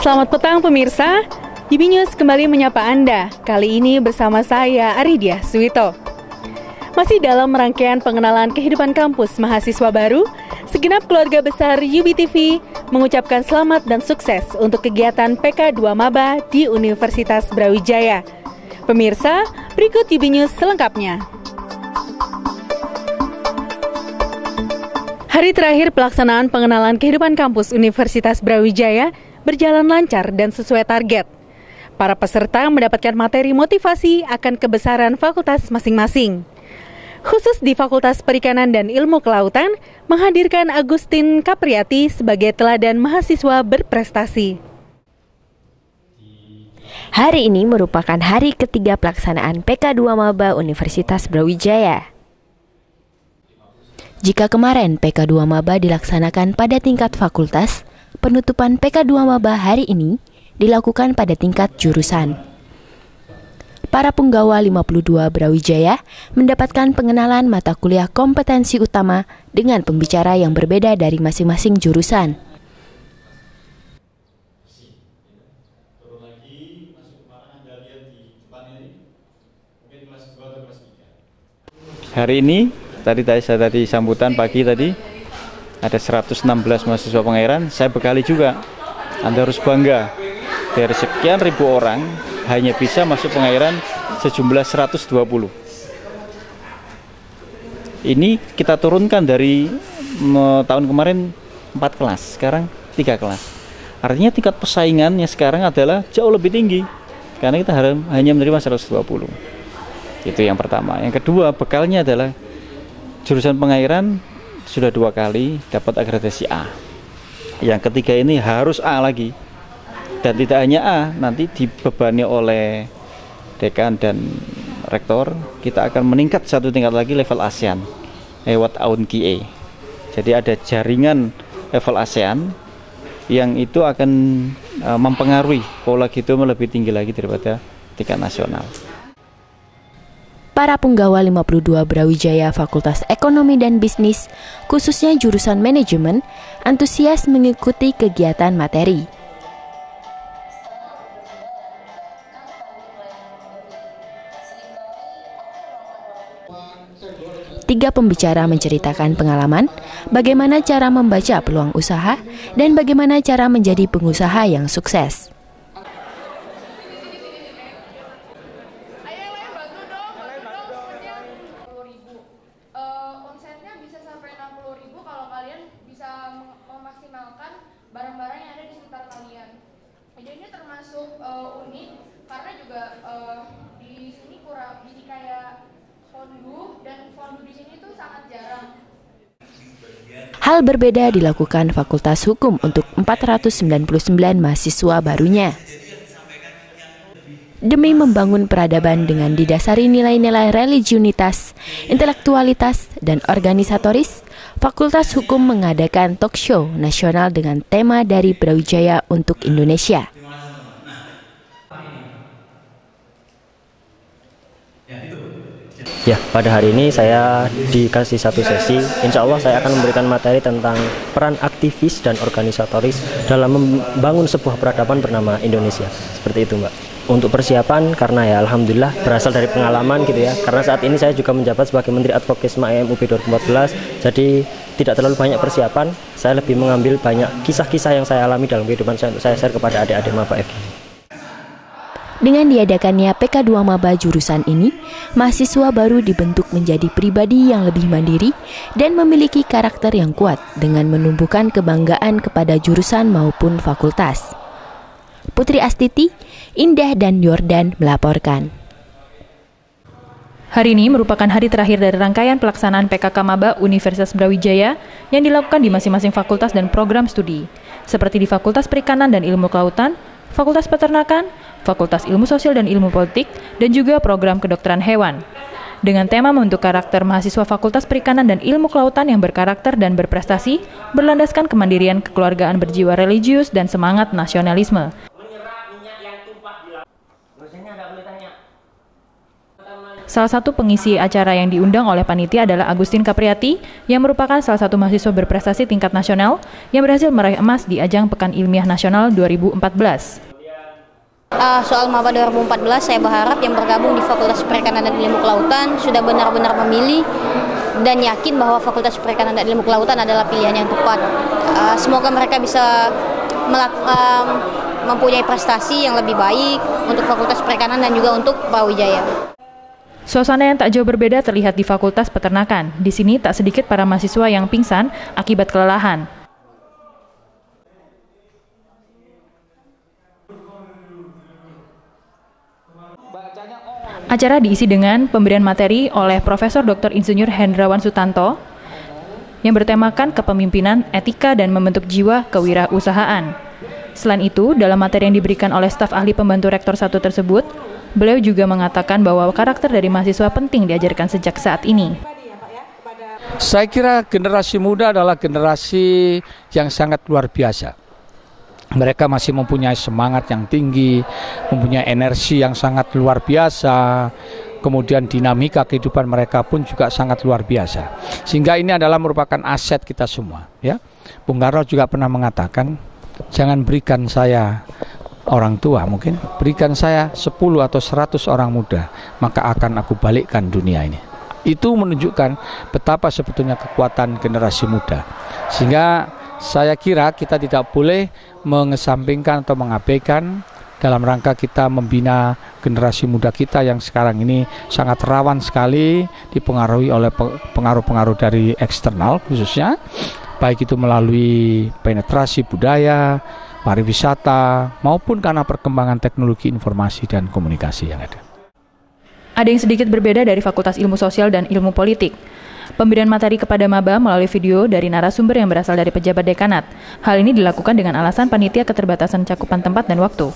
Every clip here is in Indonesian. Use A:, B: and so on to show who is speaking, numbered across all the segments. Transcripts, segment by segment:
A: Selamat petang pemirsa, YB News kembali menyapa Anda, kali ini bersama saya Aridia Suwito. Masih dalam rangkaian pengenalan kehidupan kampus mahasiswa baru, segenap keluarga besar YB TV mengucapkan selamat dan sukses untuk kegiatan PK2 Maba di Universitas Brawijaya. Pemirsa, berikut YB News selengkapnya. Hari terakhir pelaksanaan pengenalan kehidupan kampus Universitas Brawijaya berjalan lancar dan sesuai target. Para peserta mendapatkan materi motivasi akan kebesaran fakultas masing-masing. Khusus di Fakultas Perikanan dan Ilmu Kelautan, menghadirkan Agustin Kapriati sebagai teladan mahasiswa berprestasi.
B: Hari ini merupakan hari ketiga pelaksanaan PK2 Maba Universitas Brawijaya. Jika kemarin PK2 Maba dilaksanakan pada tingkat fakultas, penutupan PK2 Maba hari ini dilakukan pada tingkat jurusan. Para punggawa 52 Brawijaya mendapatkan pengenalan mata kuliah kompetensi utama dengan pembicara yang berbeda dari masing-masing jurusan.
C: Hari ini, tadi sambutan pagi tadi, ada 116 mahasiswa pengairan, saya bekali juga. Anda harus bangga, dari sekian ribu orang, hanya bisa masuk pengairan sejumlah 120. Ini kita turunkan dari tahun kemarin 4 kelas, sekarang 3 kelas. Artinya tingkat persaingannya sekarang adalah jauh lebih tinggi, karena kita hanya menerima 120. Itu yang pertama. Yang kedua, bekalnya adalah jurusan pengairan sudah 2 kali dapat akreditasi A. Yang ketiga ini harus A lagi. Dan tidak hanya A, nanti dibebani oleh dekan dan rektor, kita akan meningkat 1 tingkat lagi level ASEAN lewat AUNQIE. Jadi ada jaringan level ASEAN yang itu akan mempengaruhi pola gitu lebih tinggi lagi daripada tingkat nasional.
B: Para punggawa 52 Brawijaya Fakultas Ekonomi dan Bisnis, khususnya jurusan manajemen, antusias mengikuti kegiatan materi. Tiga pembicara menceritakan pengalaman, bagaimana cara membaca peluang usaha, dan bagaimana cara menjadi pengusaha yang sukses.
D: Barang-barang yang ada di sekitar kalian. Ini termasuk unik karena juga di sini kurang jadi kayak fondu, dan fondu di sini tuh sangat jarang.
B: Hal berbeda dilakukan Fakultas Hukum untuk 499 mahasiswa barunya. Demi membangun peradaban dengan didasari nilai-nilai religiunitas, intelektualitas, dan organisatoris, Fakultas Hukum mengadakan talk show nasional dengan tema dari Brawijaya untuk Indonesia.
E: Ya, pada hari ini saya dikasih satu sesi. Insya Allah saya akan memberikan materi tentang peran aktivis dan organisatoris dalam membangun sebuah peradaban bernama Indonesia. Seperti itu, Mbak. Untuk persiapan, karena ya alhamdulillah berasal dari pengalaman gitu ya. Karena saat ini saya juga menjabat sebagai Menteri Advokasi MAEM UB 2014. Jadi tidak terlalu banyak persiapan. Saya lebih mengambil banyak kisah-kisah yang saya alami dalam kehidupan saya untuk saya share kepada adik-adik Maba FI.
B: Dengan diadakannya PK2 Maba jurusan ini, mahasiswa baru dibentuk menjadi pribadi yang lebih mandiri dan memiliki karakter yang kuat dengan menumbuhkan kebanggaan kepada jurusan maupun fakultas. Putri Astiti, Indah dan Yordan melaporkan.
F: Hari ini merupakan hari terakhir dari rangkaian pelaksanaan PKK Maba Universitas Brawijaya yang dilakukan di masing-masing fakultas dan program studi, seperti di Fakultas Perikanan dan Ilmu Kelautan, Fakultas Peternakan, Fakultas Ilmu Sosial dan Ilmu Politik, dan juga program kedokteran hewan. Dengan tema membentuk karakter mahasiswa Fakultas Perikanan dan Ilmu Kelautan yang berkarakter dan berprestasi, berlandaskan kemandirian, kekeluargaan berjiwa religius, dan semangat nasionalisme. Salah satu pengisi acara yang diundang oleh panitia adalah Agustin Capriati, yang merupakan salah satu mahasiswa berprestasi tingkat nasional yang berhasil meraih emas di ajang Pekan Ilmiah Nasional 2014.
G: Soal Maba 2014, saya berharap yang bergabung di Fakultas Perikanan dan Ilmu Kelautan sudah benar-benar memilih dan yakin bahwa Fakultas Perikanan dan Ilmu Kelautan adalah pilihan yang tepat. Semoga mereka bisa mempunyai prestasi yang lebih baik untuk Fakultas Perikanan dan juga untuk Brawijaya.
F: Suasana yang tak jauh berbeda terlihat di Fakultas Peternakan. Di sini tak sedikit para mahasiswa yang pingsan akibat kelelahan. Acara diisi dengan pemberian materi oleh Profesor Dr. Insinyur Hendrawan Sutanto yang bertemakan kepemimpinan, etika, dan membentuk jiwa kewirausahaan. Selain itu, dalam materi yang diberikan oleh staf ahli pembantu rektor 1 tersebut, beliau juga mengatakan bahwa karakter dari mahasiswa penting diajarkan sejak saat ini.
H: Saya kira generasi muda adalah generasi yang sangat luar biasa. Mereka masih mempunyai semangat yang tinggi, mempunyai energi yang sangat luar biasa, kemudian dinamika kehidupan mereka pun juga sangat luar biasa. Sehingga ini adalah merupakan aset kita semua. Ya, Bung Karno juga pernah mengatakan, jangan berikan saya orang tua, mungkin berikan saya 10 atau 100 orang muda, maka akan aku balikkan dunia ini. Itu menunjukkan betapa sebetulnya kekuatan generasi muda. Sehingga saya kira kita tidak boleh mengesampingkan atau mengabaikan dalam rangka kita membina generasi muda kita yang sekarang ini sangat rawan sekali dipengaruhi oleh pengaruh-pengaruh dari eksternal, khususnya baik itu melalui penetrasi budaya, pariwisata, maupun karena perkembangan teknologi informasi dan komunikasi yang ada.
F: Ada yang sedikit berbeda dari Fakultas Ilmu Sosial dan Ilmu Politik. Pemberian materi kepada maba melalui video dari narasumber yang berasal dari pejabat dekanat. Hal ini dilakukan dengan alasan panitia keterbatasan cakupan tempat dan waktu.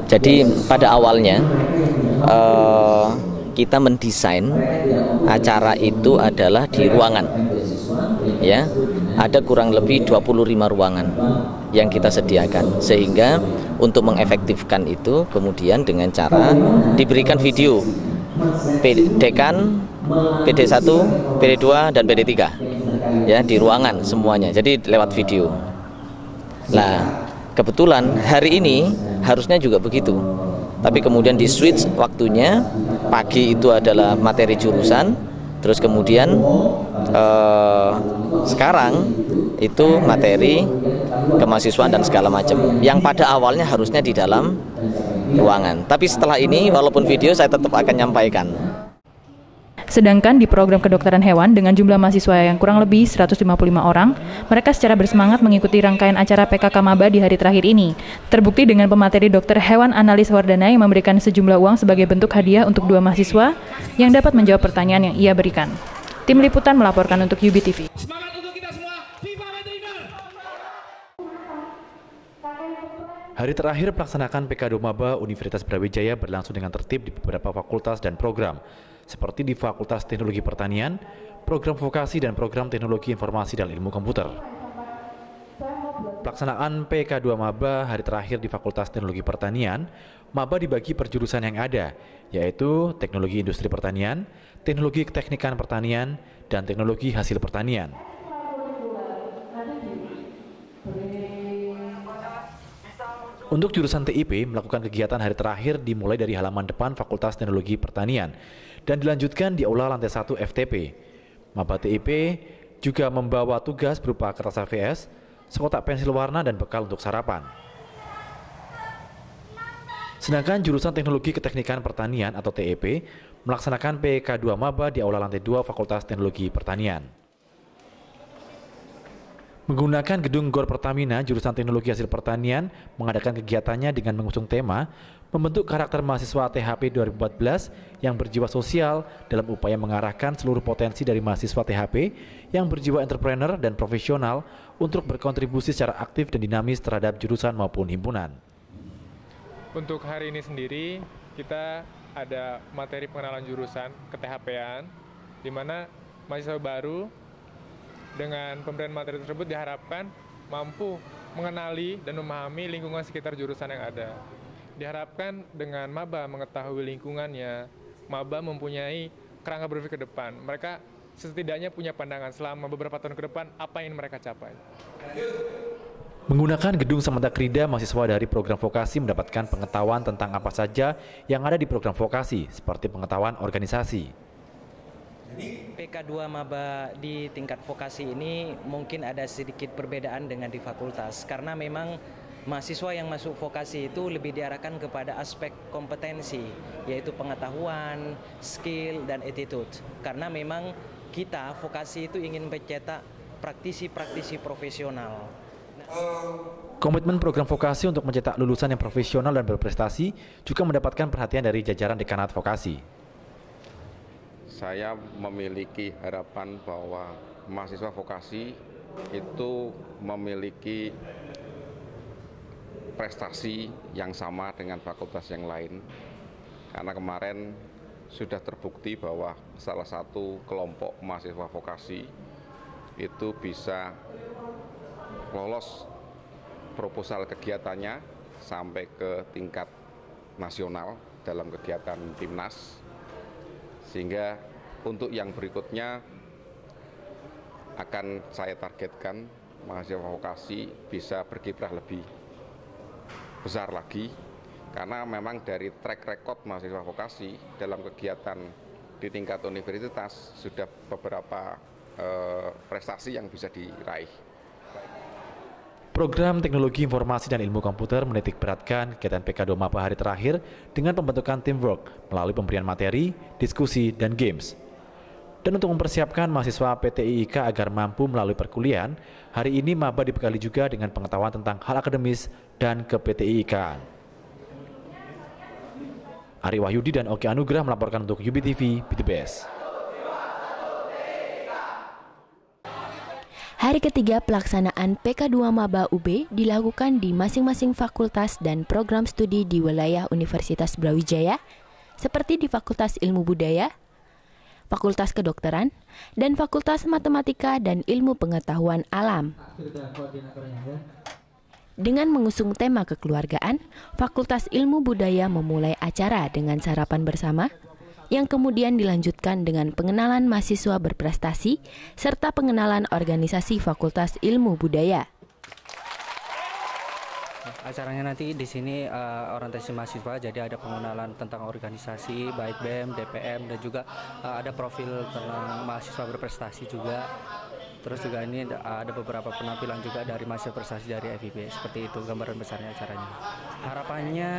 I: Jadi pada awalnya kita mendesain acara itu adalah di ruangan. Ya, ada kurang lebih 25 ruangan yang kita sediakan, sehingga untuk mengefektifkan itu kemudian dengan cara diberikan video Dekan, PD1, PD2 dan PD3 ya di ruangan semuanya, jadi lewat video. Nah, kebetulan hari ini harusnya juga begitu, tapi kemudian di switch waktunya. Pagi itu adalah materi jurusan, terus kemudian sekarang itu materi kemahasiswaan dan segala macam yang pada awalnya harusnya di dalam ruangan. Tapi setelah ini walaupun video saya tetap akan nyampaikan.
F: Sedangkan di program kedokteran hewan dengan jumlah mahasiswa yang kurang lebih 155 orang, mereka secara bersemangat mengikuti rangkaian acara PKK Maba di hari terakhir ini. Terbukti dengan pemateri dokter hewan Analis Wardana yang memberikan sejumlah uang sebagai bentuk hadiah untuk 2 mahasiswa yang dapat menjawab pertanyaan yang ia berikan. Tim Liputan melaporkan untuk UB TV.
J: Semangat untuk kita semua, Viva Veteriner!
K: Hari terakhir melaksanakan PK2 Maba Universitas Brawijaya berlangsung dengan tertib di beberapa fakultas dan program, seperti di Fakultas Teknologi Pertanian, Program Vokasi dan Program Teknologi Informasi dan Ilmu Komputer. Pelaksanaan PK2 Maba hari terakhir di Fakultas Teknologi Pertanian, Maba dibagi per jurusan yang ada, yaitu Teknologi Industri Pertanian, Teknologi Keteknikan Pertanian, dan Teknologi Hasil Pertanian. Untuk jurusan TIP, melakukan kegiatan hari terakhir dimulai dari halaman depan Fakultas Teknologi Pertanian dan dilanjutkan di aula lantai 1 FTP. Maba TIP juga membawa tugas berupa kertas HVS, sekotak pensil warna, dan bekal untuk sarapan. Sedangkan jurusan Teknologi Keteknikan Pertanian atau TEP melaksanakan PK2 Maba di aula lantai 2 Fakultas Teknologi Pertanian. Menggunakan gedung GOR Pertamina, jurusan Teknologi Hasil Pertanian mengadakan kegiatannya dengan mengusung tema membentuk karakter mahasiswa THP 2014 yang berjiwa sosial dalam upaya mengarahkan seluruh potensi dari mahasiswa THP yang berjiwa entrepreneur dan profesional untuk berkontribusi secara aktif dan dinamis terhadap jurusan maupun himpunan.
L: Untuk hari ini sendiri, kita ada materi pengenalan jurusan ke THP-an, di mana mahasiswa baru dengan pemberian materi tersebut diharapkan mampu mengenali dan memahami lingkungan sekitar jurusan yang ada. Diharapkan dengan maba mengetahui lingkungannya, maba mempunyai kerangka berpikir ke depan. Mereka setidaknya punya pandangan selama beberapa tahun ke depan apa yang mereka capai.
K: Menggunakan gedung Samanta Krida, mahasiswa dari program vokasi mendapatkan pengetahuan tentang apa saja yang ada di program vokasi, seperti pengetahuan organisasi.
M: PK2 Maba di tingkat vokasi ini mungkin ada sedikit perbedaan dengan di fakultas, karena memang mahasiswa yang masuk vokasi itu lebih diarahkan kepada aspek kompetensi, yaitu pengetahuan, skill, dan attitude. Karena memang kita vokasi itu ingin mencetak praktisi-praktisi profesional.
K: Komitmen program vokasi untuk mencetak lulusan yang profesional dan berprestasi juga mendapatkan perhatian dari jajaran dekanat vokasi.
N: Saya memiliki harapan bahwa mahasiswa vokasi itu memiliki prestasi yang sama dengan fakultas yang lain. Karena kemarin sudah terbukti bahwa salah satu kelompok mahasiswa vokasi itu bisa lolos proposal kegiatannya sampai ke tingkat nasional dalam kegiatan Timnas, sehingga untuk yang berikutnya akan saya targetkan mahasiswa vokasi bisa berkiprah lebih besar lagi, karena memang dari track record mahasiswa vokasi dalam kegiatan di tingkat universitas sudah beberapa prestasi yang bisa diraih.
K: Program Teknologi Informasi dan Ilmu Komputer menitik beratkan kegiatan PK2 Maba hari terakhir dengan pembentukan teamwork melalui pemberian materi, diskusi, dan games. Dan untuk mempersiapkan mahasiswa PTIIK agar mampu melalui perkuliahan, hari ini Maba dibekali juga dengan pengetahuan tentang hal akademis dan ke PTIIK. Ari Wahyudi dan Oki Anugrah melaporkan untuk UBTV, Be The Best.
B: Hari ketiga pelaksanaan PK2 Maba UB dilakukan di masing-masing fakultas dan program studi di wilayah Universitas Brawijaya, seperti di Fakultas Ilmu Budaya, Fakultas Kedokteran, dan Fakultas Matematika dan Ilmu Pengetahuan Alam. Dengan mengusung tema kekeluargaan, Fakultas Ilmu Budaya memulai acara dengan sarapan bersama, yang kemudian dilanjutkan dengan pengenalan mahasiswa berprestasi serta pengenalan organisasi Fakultas Ilmu Budaya.
O: Acaranya nanti di sini orientasi mahasiswa, jadi ada pengenalan tentang organisasi baik BEM, DPM, dan juga ada profil tentang mahasiswa berprestasi juga. Terus juga ini ada beberapa penampilan juga dari mahasiswa prestasi dari FIB. Seperti itu gambaran besarnya acaranya. Harapannya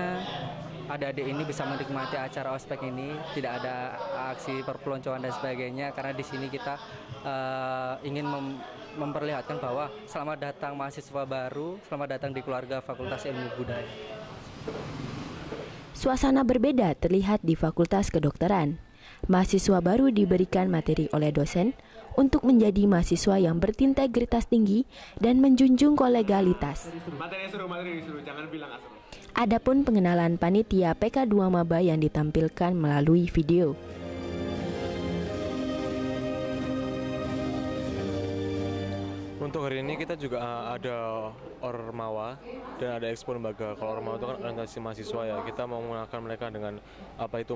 O: adik-adik ini bisa menikmati acara ospek ini, tidak ada aksi perpeloncoan dan sebagainya, karena di sini kita ingin memperlihatkan bahwa selamat datang mahasiswa baru, selamat datang di keluarga Fakultas Ilmu Budaya.
B: Suasana berbeda terlihat di Fakultas Kedokteran. Mahasiswa baru diberikan materi oleh dosen untuk menjadi mahasiswa yang berintegritas tinggi dan menjunjung kolegalitas.
J: Materi disuruh, jangan bilang asal.
B: Adapun pengenalan panitia PK2 Maba yang ditampilkan melalui video.
P: Untuk hari ini kita juga ada Ormawa dan ada Expo Lembaga. Kalau Ormawa itu kan orientasi mahasiswa ya, kita mau mengenalkan mereka dengan apa itu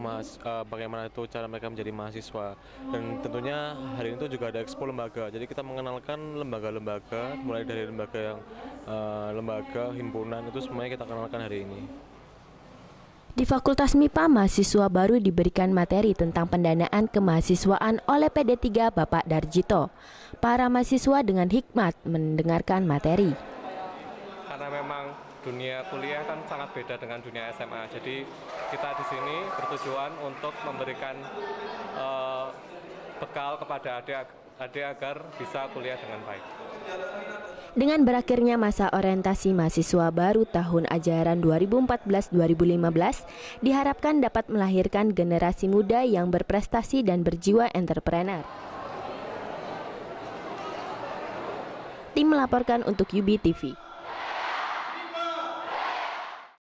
P: bagaimana itu cara mereka menjadi mahasiswa. Dan tentunya hari ini tuh juga ada Expo Lembaga. Jadi kita mengenalkan lembaga-lembaga, mulai dari lembaga yang lembaga, himpunan, itu semuanya kita kenalkan hari ini.
B: Di Fakultas MIPA, mahasiswa baru diberikan materi tentang pendanaan kemahasiswaan oleh PD3 Bapak Darjito. Para mahasiswa dengan hikmat mendengarkan materi.
Q: Karena memang dunia kuliah kan sangat beda dengan dunia SMA. Jadi kita di sini bertujuan untuk memberikan bekal kepada adik agar bisa kuliah dengan baik.
B: Dengan berakhirnya masa orientasi mahasiswa baru tahun ajaran 2014-2015, diharapkan dapat melahirkan generasi muda yang berprestasi dan berjiwa entrepreneur. Tim melaporkan untuk UBTV.